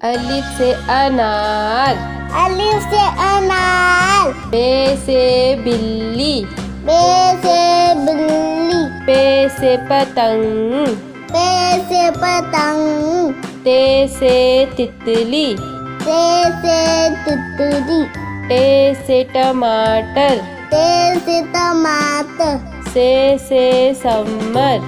अलिफ से अनार, अलिफ से अनार। बे से बिल्ली, बे से बिल्ली। पे से पतंग, पे से पतंग। ते से तितली, ते से तितली। टे से टमाटर, ते से टमाटर। से सम्मर,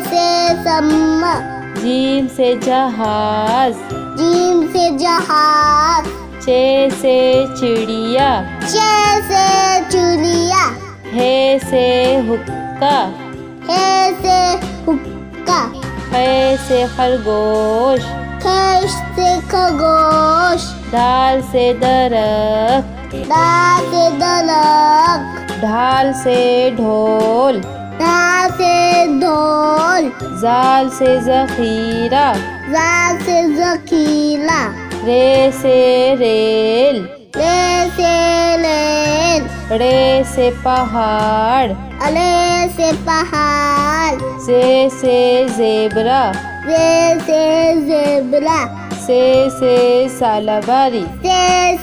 से सम्मर। जीम से जहाज, जीम से जहाज। चे से चिड़िया, चे से चुड़िया। हे से हुक्का, हे से हुक्का। खे से खरगोश, खेश से खरगोश। दाल से दरख्त, दाल से दलक। ढाल से ढोल, दाल से ढोल। जाल से जखीरा, जाल से जखीला। रे से रेल, ले से लेन। रे से पहाड़, अले से पहाड़। से जेबरा, जे से जेबरा। से सालाबारी,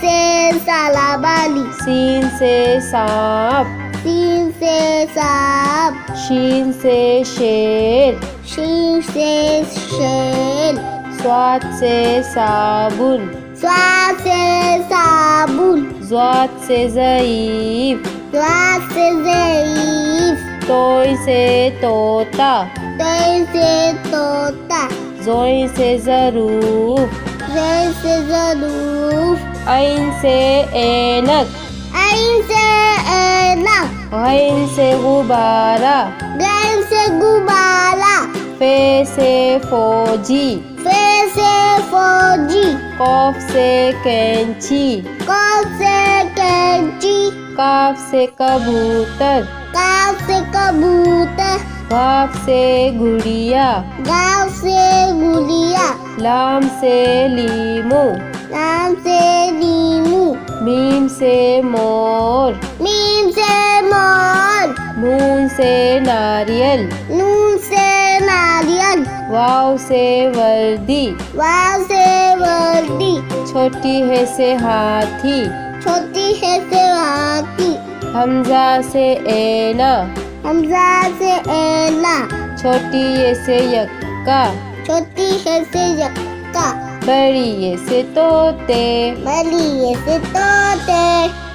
से सालाबाली। सीन से सांप, सीन से सांप। शीन से शेर, शीन से शेर। स्वाद से साबुन, स्वाद से साबुन। ज़्वाद से ज़ईफ, स्वाद से ज़ईफ। तोय से तोता, तय से तोता। ज़ोई से ज़रूफ, ज़े से ज़रूफ। ऐन से ऐनक, ऐन से ऐनक। गैन से गुब्बारा, गैन से गुब्बारा। फे से फौजी, फे से फौजी। कौफ से कैंची, कौफ से कैंची। काफ से कबूतर, काफ से कबूतर। गाफ से गुड़िया, गाँव से गुड़िया। लाम से लीमू, नाम से नीमू। मीम से मोर, मीम से मोर। नून से नारियल, नून से नारियल। वाव से वर्दी, वाव से वर्दी। छोटी है से हाथी, छोटी है से हाथी। हमजा से ऐना, हमजा से ऐना। छोटी ये से यक्का, छोटी है से यक्का। बड़ी ये से तोते। बड़ी ये से तोते।